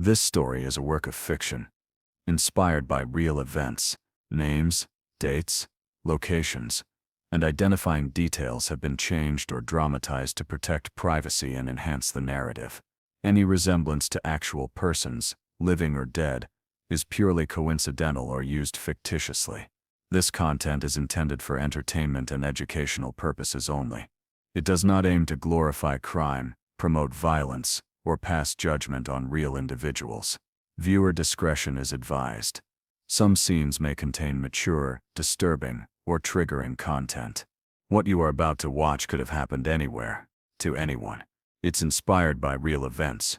This story is a work of fiction, inspired by real events. Names, dates, locations, and identifying details have been changed or dramatized to protect privacy and enhance the narrative. Any resemblance to actual persons, living or dead, is purely coincidental or used fictitiously. This content is intended for entertainment and educational purposes only. It does not aim to glorify crime, promote violence, or pass judgment on real individuals. Viewer discretion is advised. Some scenes may contain mature, disturbing, or triggering content. What you are about to watch could have happened anywhere, to anyone. It's inspired by real events.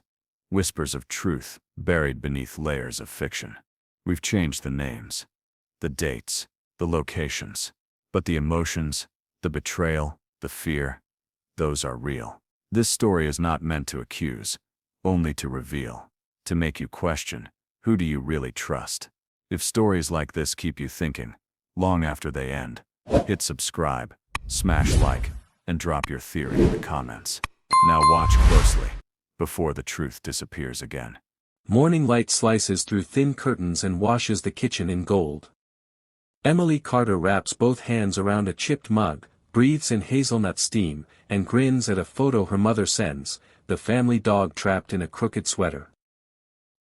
Whispers of truth, buried beneath layers of fiction. We've changed the names, the dates, the locations. But the emotions, the betrayal, the fear, those are real. This story is not meant to accuse, only to reveal, to make you question, who do you really trust? If stories like this keep you thinking, long after they end, hit subscribe, smash like, and drop your theory in the comments. Now watch closely, before the truth disappears again. Morning light slices through thin curtains and washes the kitchen in gold. Emily Carter wraps both hands around a chipped mug, breathes in hazelnut steam, and grins at a photo her mother sends, the family dog trapped in a crooked sweater.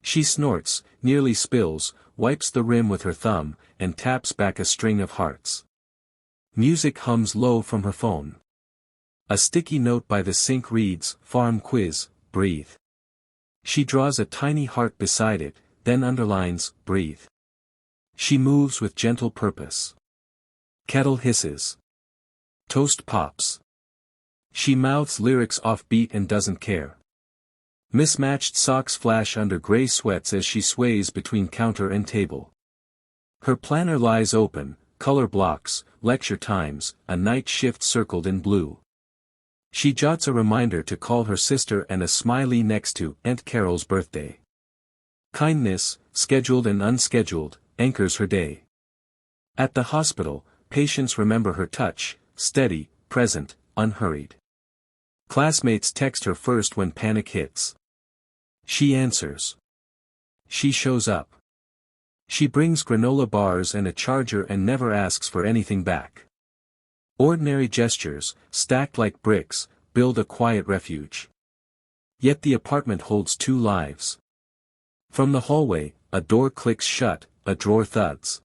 She snorts, nearly spills, wipes the rim with her thumb, and taps back a string of hearts. Music hums low from her phone. A sticky note by the sink reads, "Farm quiz, breathe." She draws a tiny heart beside it, then underlines, "breathe." She moves with gentle purpose. Kettle hisses. Toast pops. She mouths lyrics off-beat and doesn't care. Mismatched socks flash under gray sweats as she sways between counter and table. Her planner lies open, color blocks, lecture times, a night shift circled in blue. She jots a reminder to call her sister and a smiley next to Aunt Carol's birthday. Kindness, scheduled and unscheduled, anchors her day. At the hospital, patients remember her touch, steady, present, unhurried. Classmates text her first when panic hits. She answers. She shows up. She brings granola bars and a charger and never asks for anything back. Ordinary gestures, stacked like bricks, build a quiet refuge. Yet the apartment holds two lives. From the hallway, a door clicks shut, a drawer thuds.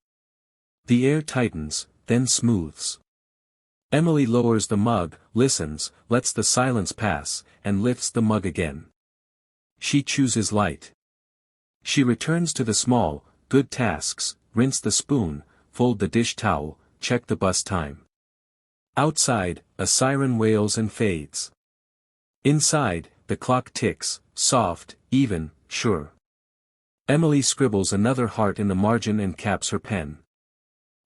The air tightens, then smooths. Emily lowers the mug, listens, lets the silence pass, and lifts the mug again. She chooses light. She returns to the small, good tasks, rinse the spoon, fold the dish towel, check the bus time. Outside, a siren wails and fades. Inside, the clock ticks, soft, even, sure. Emily scribbles another heart in the margin and caps her pen.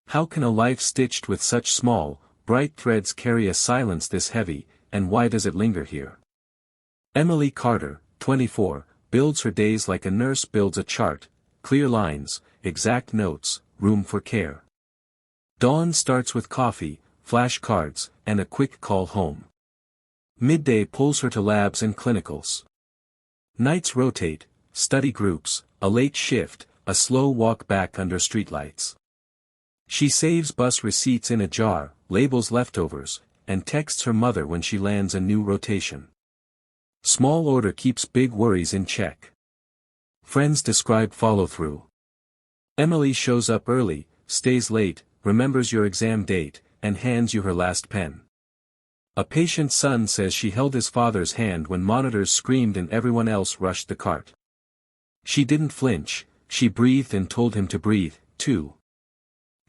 How can a life stitched with such small, bright threads carry a silence this heavy, and why does it linger here? Emily Carter, 24, builds her days like a nurse builds a chart, clear lines, exact notes, room for care. Dawn starts with coffee, flashcards, and a quick call home. Midday pulls her to labs and clinicals. Nights rotate, study groups, a late shift, a slow walk back under streetlights. She saves bus receipts in a jar, labels leftovers, and texts her mother when she lands a new rotation. Small order keeps big worries in check. Friends describe follow-through. Emily shows up early, stays late, remembers your exam date, and hands you her last pen. A patient son says she held his father's hand when monitors screamed and everyone else rushed the cart. She didn't flinch, she breathed and told him to breathe, too.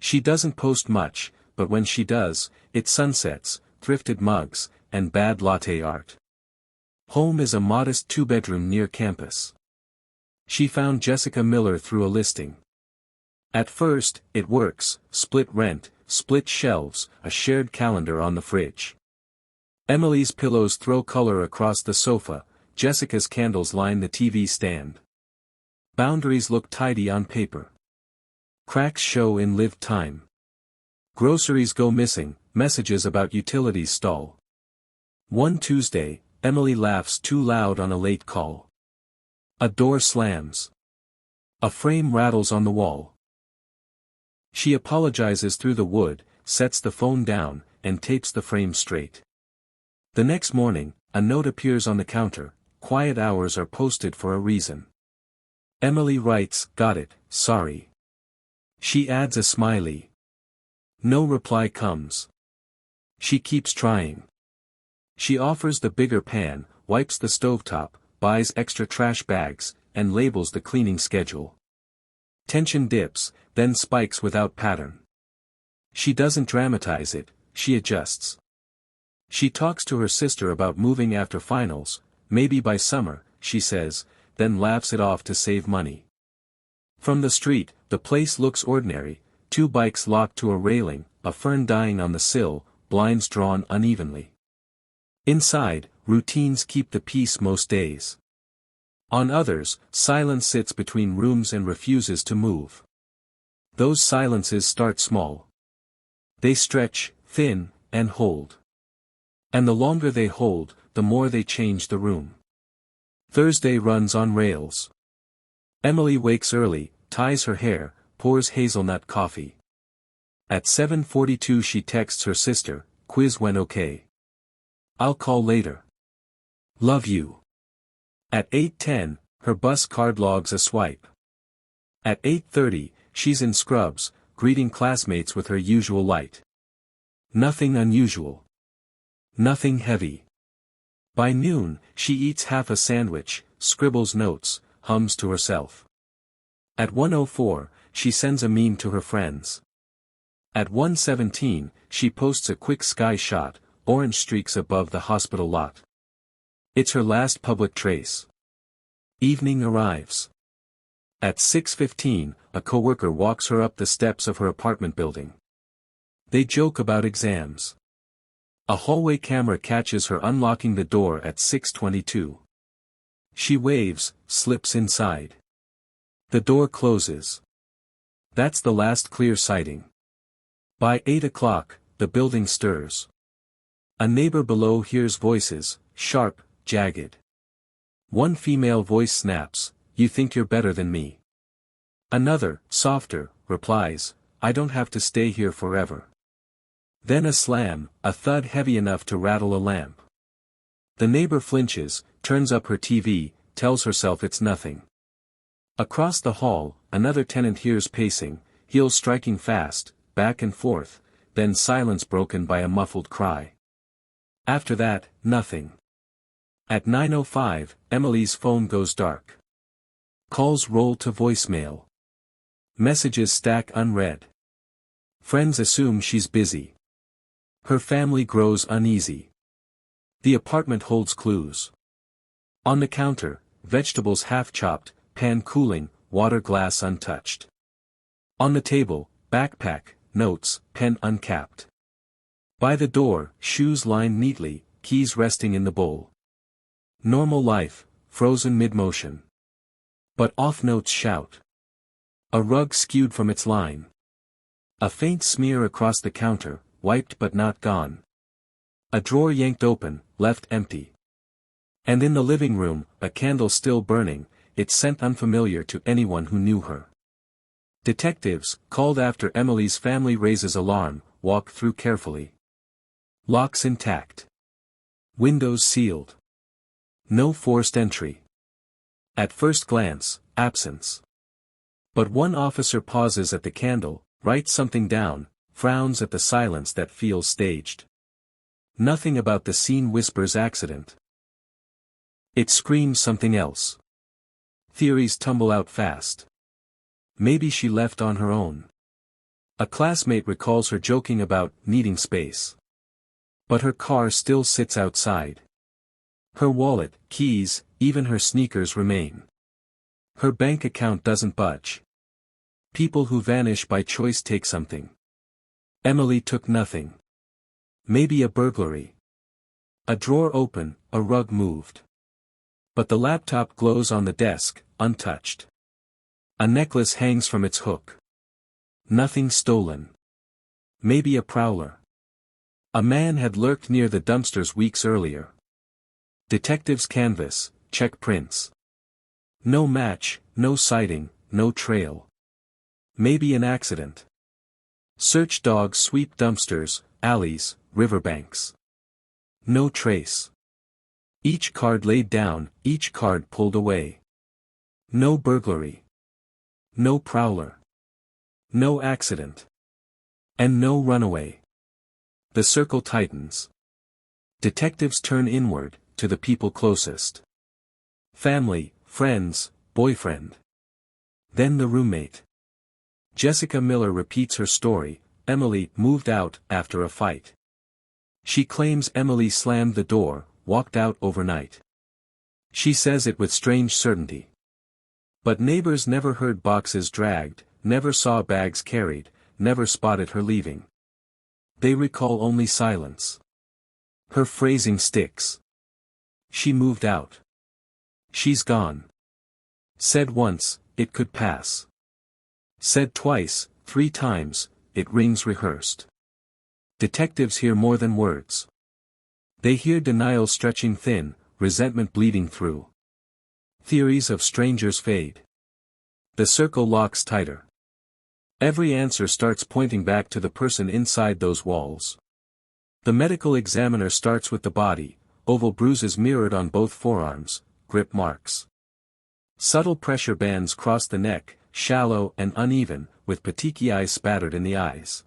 She doesn't post much, but when she does, it's sunsets, thrifted mugs, and bad latte art. Home is a modest two-bedroom near campus. She found Jessica Miller through a listing. At first, it works, split rent, split shelves, a shared calendar on the fridge. Emily's pillows throw color across the sofa, Jessica's candles line the TV stand. Boundaries look tidy on paper. Cracks show in lived time. Groceries go missing, messages about utilities stall. One Tuesday, Emily laughs too loud on a late call. A door slams. A frame rattles on the wall. She apologizes through the wood, sets the phone down, and tapes the frame straight. The next morning, a note appears on the counter. Quiet hours are posted for a reason. Emily writes, "Got it, sorry." She adds a smiley. No reply comes. She keeps trying. She offers the bigger pan, wipes the stovetop, buys extra trash bags, and labels the cleaning schedule. Tension dips, then spikes without pattern. She doesn't dramatize it, she adjusts. She talks to her sister about moving after finals, maybe by summer, she says, then laughs it off to save money. From the street, the place looks ordinary, 2 bikes locked to a railing, a fern dying on the sill, blinds drawn unevenly. Inside, routines keep the peace most days. On others, silence sits between rooms and refuses to move. Those silences start small. They stretch, thin, and hold. And the longer they hold, the more they change the room. Thursday runs on rails. Emily wakes early, ties her hair, pours hazelnut coffee. At 7:42 she texts her sister, "Quiz went okay. I'll call later. Love you." At 8:10, her bus card logs a swipe. At 8:30, she's in scrubs, greeting classmates with her usual light. Nothing unusual. Nothing heavy. By noon, she eats half a sandwich, scribbles notes, hums to herself. At 1:04, she sends a meme to her friends. At 1:17, she posts a quick sky shot, orange streaks above the hospital lot. It's her last public trace. Evening arrives. At 6:15, a coworker walks her up the steps of her apartment building. They joke about exams. A hallway camera catches her unlocking the door at 6:22. She waves, slips inside. The door closes. That's the last clear sighting. By 8 o'clock, the building stirs. A neighbor below hears voices, sharp, jagged. One female voice snaps, "You think you're better than me." Another, softer, replies, "I don't have to stay here forever." Then a slam, a thud heavy enough to rattle a lamp. The neighbor flinches, turns up her TV, tells herself it's nothing. Across the hall, another tenant hears pacing, heels striking fast, back and forth, then silence broken by a muffled cry. After that, nothing. At 9:05, Emily's phone goes dark. Calls roll to voicemail. Messages stack unread. Friends assume she's busy. Her family grows uneasy. The apartment holds clues. On the counter, vegetables half-chopped, pan cooling, water glass untouched. On the table, backpack, notes, pen uncapped. By the door, shoes lined neatly, keys resting in the bowl. Normal life, frozen mid-motion. But off notes shout. A rug skewed from its line. A faint smear across the counter, wiped but not gone. A drawer yanked open, left empty. And in the living room, a candle still burning, its scent unfamiliar to anyone who knew her. Detectives, called after Emily's family raises alarm, walk through carefully. Locks intact. Windows sealed. No forced entry. At first glance, absence. But one officer pauses at the candle, writes something down, frowns at the silence that feels staged. Nothing about the scene whispers accident. It screams something else. Theories tumble out fast. Maybe she left on her own. A classmate recalls her joking about needing space. But her car still sits outside. Her wallet, keys, even her sneakers remain. Her bank account doesn't budge. People who vanish by choice take something. Emily took nothing. Maybe a burglary. A drawer open, a rug moved. But the laptop glows on the desk, untouched. A necklace hangs from its hook. Nothing stolen. Maybe a prowler. A man had lurked near the dumpsters weeks earlier. Detectives canvass, check prints. No match, no sighting, no trail. Maybe an accident. Search dogs sweep dumpsters, alleys, riverbanks. No trace. Each card laid down, each card pulled away. No burglary. No prowler. No accident. And no runaway. The circle tightens. Detectives turn inward, to the people closest. Family, friends, boyfriend. Then the roommate. Jessica Miller repeats her story. Emily moved out after a fight. She claims Emily slammed the door, walked out overnight. She says it with strange certainty. But neighbors never heard boxes dragged, never saw bags carried, never spotted her leaving. They recall only silence. Her phrasing sticks. She moved out. She's gone. Said once, it could pass. Said twice, 3 times, it rings rehearsed. Detectives hear more than words. They hear denial stretching thin, resentment bleeding through. Theories of strangers fade. The circle locks tighter. Every answer starts pointing back to the person inside those walls. The medical examiner starts with the body, oval bruises mirrored on both forearms, grip marks. Subtle pressure bands cross the neck, shallow and uneven, with petechiae spattered in the eyes.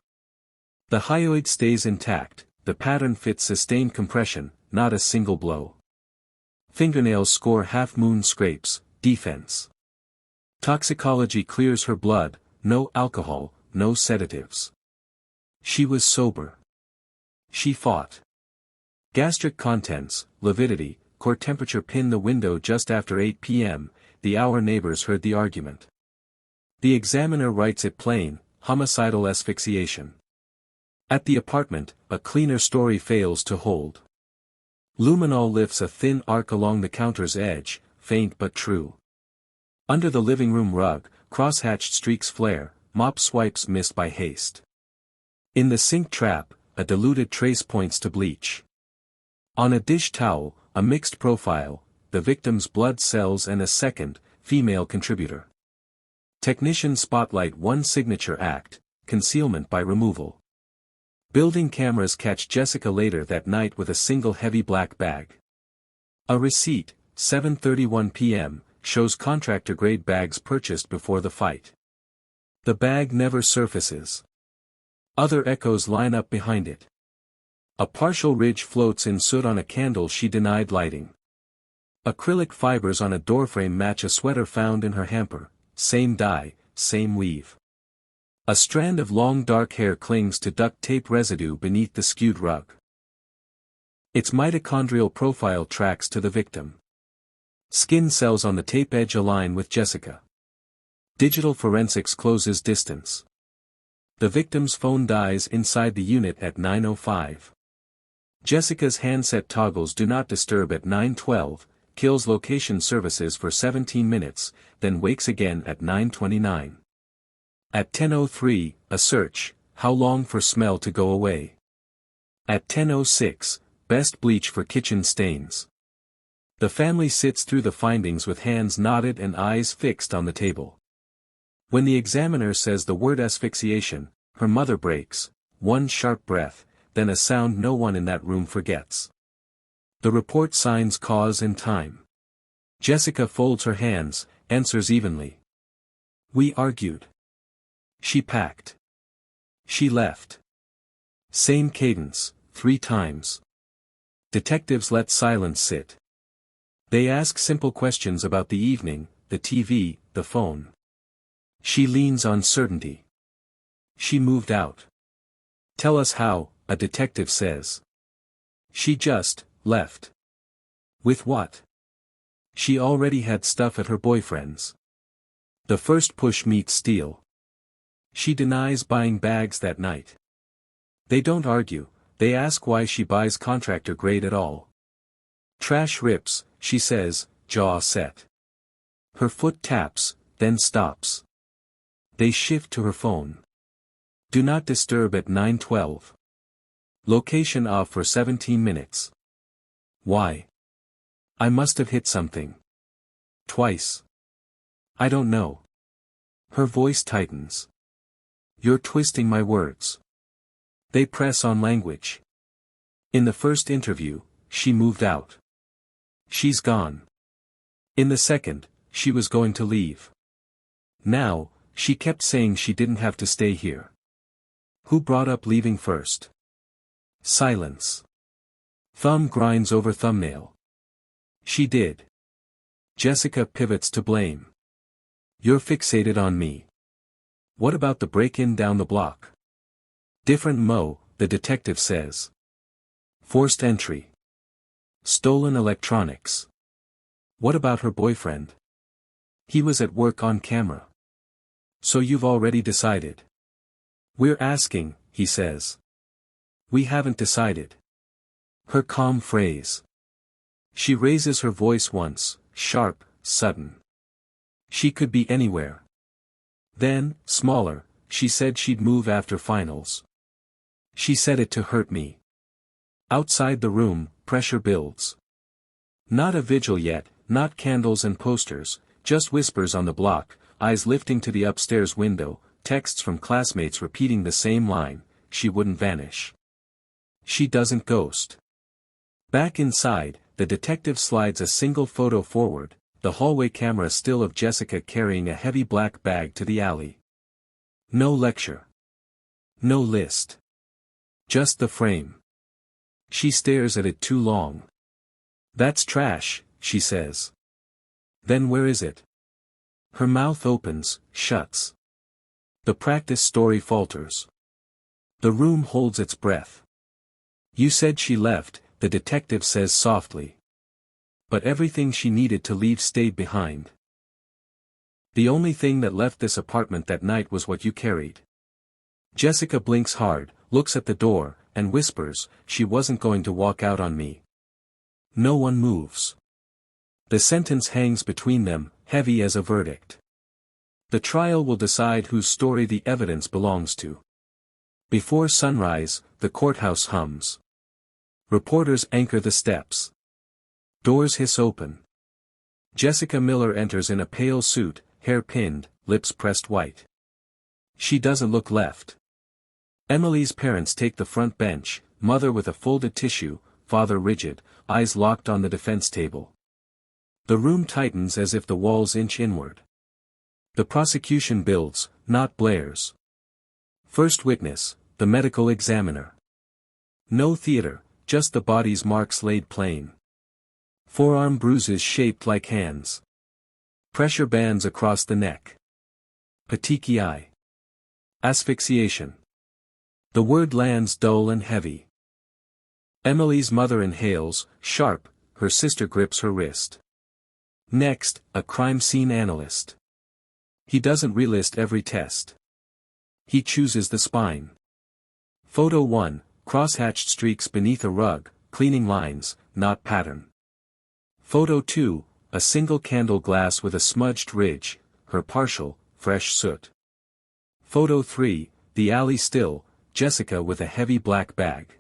The hyoid stays intact, the pattern fits sustained compression, not a single blow. Fingernails score half-moon scrapes, defense. Toxicology clears her blood, no alcohol, no sedatives. She was sober. She fought. Gastric contents, lividity, core temperature pin the window just after 8 p.m., the hour neighbors heard the argument. The examiner writes it plain, homicidal asphyxiation. At the apartment, a cleaner story fails to hold. Luminol lifts a thin arc along the counter's edge, faint but true. Under the living room rug, crosshatched streaks flare, mop swipes missed by haste. In the sink trap, a diluted trace points to bleach. On a dish towel, a mixed profile, the victim's blood cells and a second, female contributor. Technicians spotlight one signature act, concealment by removal. Building cameras catch Jessica later that night with a single heavy black bag. A receipt, 7:31 p.m., shows contractor-grade bags purchased before the fight. The bag never surfaces. Other echoes line up behind it. A partial ridge floats in soot on a candle she denied lighting. Acrylic fibers on a doorframe match a sweater found in her hamper, same dye, same weave. A strand of long dark hair clings to duct tape residue beneath the skewed rug. Its mitochondrial profile tracks to the victim. Skin cells on the tape edge align with Jessica. Digital forensics closes distance. The victim's phone dies inside the unit at 9:05. Jessica's handset toggles do not disturb at 9:12, kills location services for 17 minutes, then wakes again at 9:29. At 10:03, a search, how long for smell to go away? At 10:06, best bleach for kitchen stains. The family sits through the findings with hands knotted and eyes fixed on the table. When the examiner says the word asphyxiation, her mother breaks, one sharp breath, then a sound no one in that room forgets. The report signs cause and time. Jessica folds her hands, answers evenly. We argued. She packed. She left. Same cadence, 3 times. Detectives let silence sit. They ask simple questions about the evening, the TV, the phone. She leans on certainty. She moved out. Tell us how, a detective says. She just left. With what? She already had stuff at her boyfriend's. The first push meets steel. She denies buying bags that night. They don't argue, they ask why she buys contractor grade at all. Trash rips, she says, jaw set. Her foot taps, then stops. They shift to her phone. Do not disturb at 9:12. Location off for 17 minutes. Why? I must have hit something. Twice. I don't know. Her voice tightens. You're twisting my words. They press on language. In the first interview, she moved out. She's gone. In the second, she was going to leave. Now, she kept saying she didn't have to stay here. Who brought up leaving first? Silence. Thumb grinds over thumbnail. She did. Jessica pivots to blame. You're fixated on me. What about the break-in down the block? Different Mo, the detective says. Forced entry. Stolen electronics. What about her boyfriend? He was at work on camera. So you've already decided? We're asking, he says. We haven't decided. Her calm phrase. She raises her voice once, sharp, sudden. She could be anywhere. Then, smaller, she said she'd move after finals. She said it to hurt me. Outside the room, pressure builds. Not a vigil yet, not candles and posters, just whispers on the block, eyes lifting to the upstairs window, texts from classmates repeating the same line, she wouldn't vanish. She doesn't ghost. Back inside, the detective slides a single photo forward, the hallway camera still of Jessica carrying a heavy black bag to the alley. No lecture. No list. Just the frame. She stares at it too long. That's trash, she says. Then where is it? Her mouth opens, shuts. The practice story falters. The room holds its breath. You said she left, the detective says softly. But everything she needed to leave stayed behind. The only thing that left this apartment that night was what you carried. Jessica blinks hard, looks at the door, and whispers, she wasn't going to walk out on me. No one moves. The sentence hangs between them, heavy as a verdict. The trial will decide whose story the evidence belongs to. Before sunrise, the courthouse hums. Reporters anchor the steps. Doors hiss open. Jessica Miller enters in a pale suit, hair pinned, lips pressed white. She doesn't look left. Emily's parents take the front bench, mother with a folded tissue, father rigid, eyes locked on the defense table. The room tightens as if the walls inch inward. The prosecution builds, not blares. First witness, the medical examiner. No theater, just the body's marks laid plain. Forearm bruises shaped like hands. Pressure bands across the neck. Petechiae. Asphyxiation. The word lands dull and heavy. Emily's mother inhales, sharp, her sister grips her wrist. Next, a crime scene analyst. He doesn't relist every test. He chooses the spine. Photo 1, crosshatched streaks beneath a rug, cleaning lines, not pattern. Photo 2, a single candle glass with a smudged ridge, her partial, fresh soot. Photo 3, the alley still, Jessica with a heavy black bag.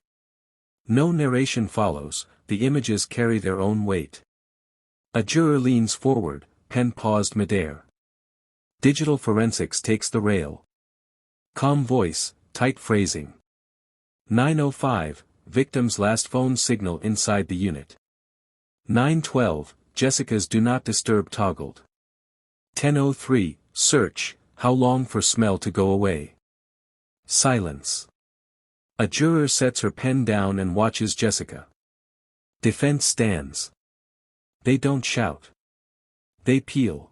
No narration follows, the images carry their own weight. A juror leans forward, pen paused midair. Digital forensics takes the rail. Calm voice, tight phrasing. 9:05, victim's last phone signal inside the unit. 9:12, Jessica's do not disturb toggled. 10:03, search, how long for smell to go away? Silence. A juror sets her pen down and watches Jessica. Defense stands. They don't shout. They peel.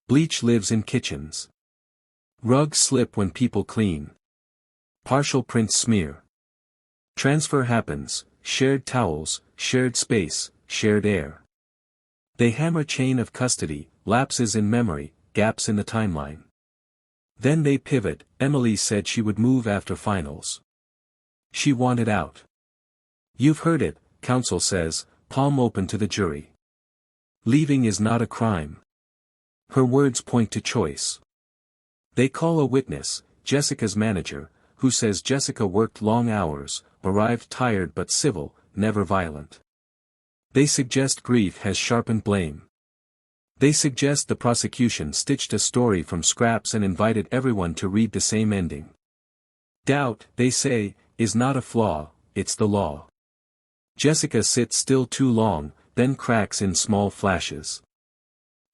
Bleach lives in kitchens. Rugs slip when people clean. Partial prints smear. Transfer happens, shared towels, shared space, shared air. They hammer chain of custody, lapses in memory, gaps in the timeline. Then they pivot, Emily said she would move after finals. She wanted out. You've heard it, counsel says, palm open to the jury. Leaving is not a crime. Her words point to choice. They call a witness, Jessica's manager, who says Jessica worked long hours, arrived tired but civil, never violent. They suggest grief has sharpened blame. They suggest the prosecution stitched a story from scraps and invited everyone to read the same ending. Doubt, they say, is not a flaw, it's the law. Jessica sits still too long, then cracks in small flashes.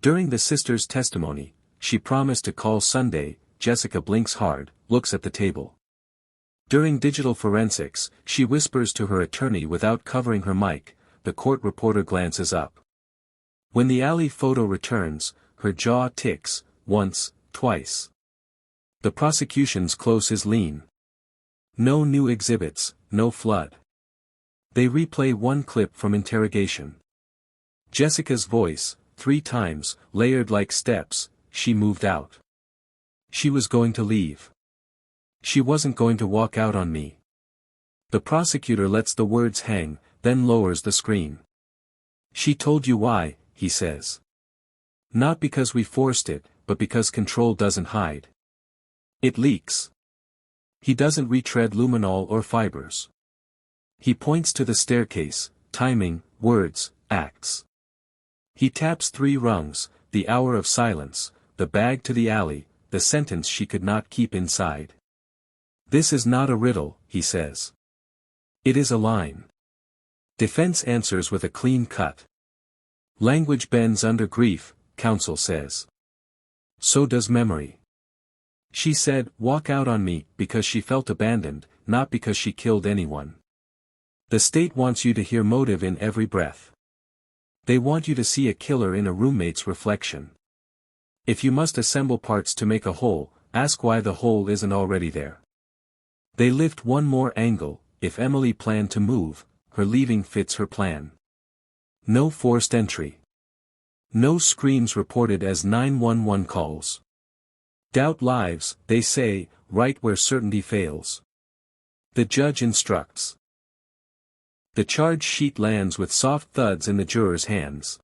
During the sister's testimony, she promised to call Sunday. Jessica blinks hard, looks at the table. During digital forensics, she whispers to her attorney without covering her mic. The court reporter glances up. When the alley photo returns, her jaw ticks, once, twice. The prosecution's close is lean. No new exhibits, no flood. They replay one clip from interrogation. Jessica's voice, 3 times, layered like steps. She moved out. She was going to leave. She wasn't going to walk out on me. The prosecutor lets the words hang, then lowers the screen. She told you why, he says. Not because we forced it, but because control doesn't hide. It leaks. He doesn't retread luminol or fibers. He points to the staircase, timing, words, acts. He taps 3 rungs, the hour of silence, the bag to the alley, the sentence she could not keep inside. This is not a riddle, he says. It is a line. Defense answers with a clean cut. Language bends under grief, counsel says. So does memory. She said, walk out on me, because she felt abandoned, not because she killed anyone. The state wants you to hear motive in every breath. They want you to see a killer in a roommate's reflection. If you must assemble parts to make a whole, ask why the whole isn't already there. They lift one more angle. If Emily planned to move, her leaving fits her plan. No forced entry. No screams reported as 911 calls. Doubt lives, they say, right where certainty fails. The judge instructs. The charge sheet lands with soft thuds in the jurors' hands.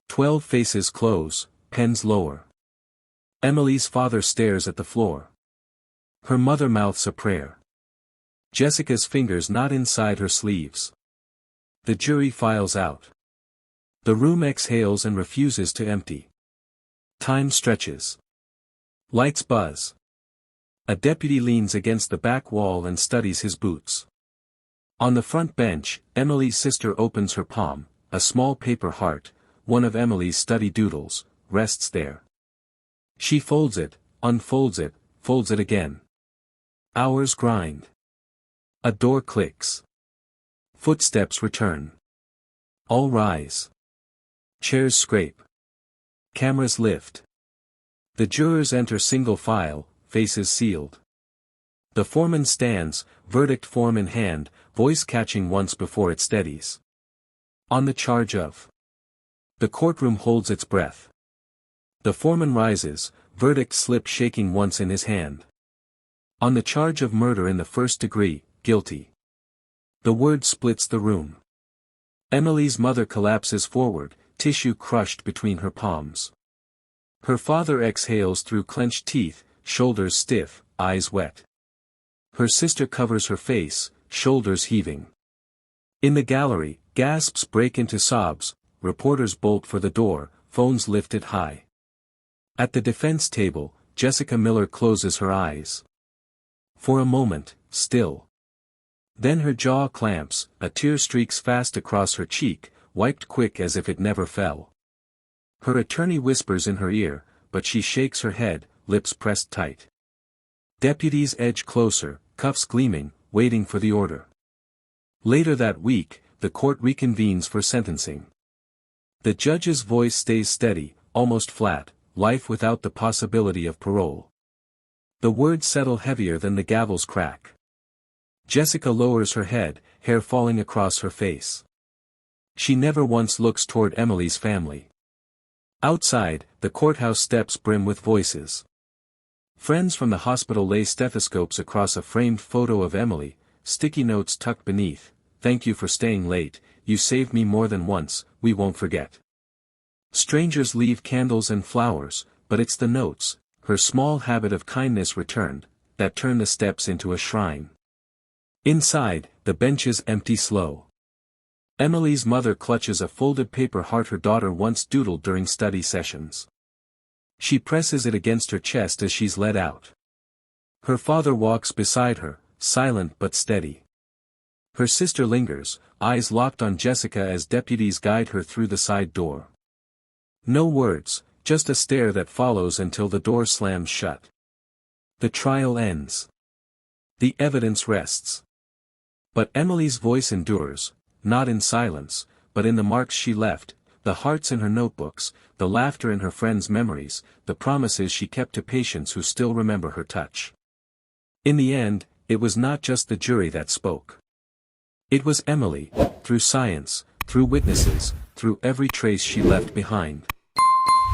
12 faces close, pens lower. Emily's father stares at the floor. Her mother mouths a prayer. Jessica's fingers knot inside her sleeves. The jury files out. The room exhales and refuses to empty. Time stretches. Lights buzz. A deputy leans against the back wall and studies his boots. On the front bench, Emily's sister opens her palm. A small paper heart, one of Emily's study doodles, rests there. She folds it, unfolds it, folds it again. Hours grind. A door clicks. Footsteps return. All rise. Chairs scrape. Cameras lift. The jurors enter single file, faces sealed. The foreman stands, verdict form in hand, voice catching once before it steadies. On the charge of. The courtroom holds its breath. The foreman rises, verdict slip shaking once in his hand. On the charge of murder in the first degree, guilty. The word splits the room. Emily's mother collapses forward, tissue crushed between her palms. Her father exhales through clenched teeth, shoulders stiff, eyes wet. Her sister covers her face, shoulders heaving. In the gallery, gasps break into sobs, reporters bolt for the door, phones lifted high. At the defense table, Jessica Miller closes her eyes. For a moment, still. Then her jaw clamps, a tear streaks fast across her cheek, wiped quick as if it never fell. Her attorney whispers in her ear, but she shakes her head, lips pressed tight. Deputies edge closer, cuffs gleaming, waiting for the order. Later that week, the court reconvenes for sentencing. The judge's voice stays steady, almost flat, life without the possibility of parole. The words settle heavier than the gavel's crack. Jessica lowers her head, hair falling across her face. She never once looks toward Emily's family. Outside, the courthouse steps brim with voices. Friends from the hospital lay stethoscopes across a framed photo of Emily, sticky notes tucked beneath. Thank you for staying late, you saved me more than once, we won't forget. Strangers leave candles and flowers, but it's the notes, her small habit of kindness returned, that turn the steps into a shrine. Inside, the benches empty slow. Emily's mother clutches a folded paper heart her daughter once doodled during study sessions. She presses it against her chest as she's led out. Her father walks beside her, silent but steady. Her sister lingers, eyes locked on Jessica as deputies guide her through the side door. No words, just a stare that follows until the door slams shut. The trial ends. The evidence rests. But Emily's voice endures, not in silence, but in the marks she left, the hearts in her notebooks, the laughter in her friends' memories, the promises she kept to patients who still remember her touch. In the end, it was not just the jury that spoke. It was Emily, through science, through witnesses, through every trace she left behind.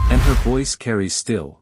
And her voice carries still,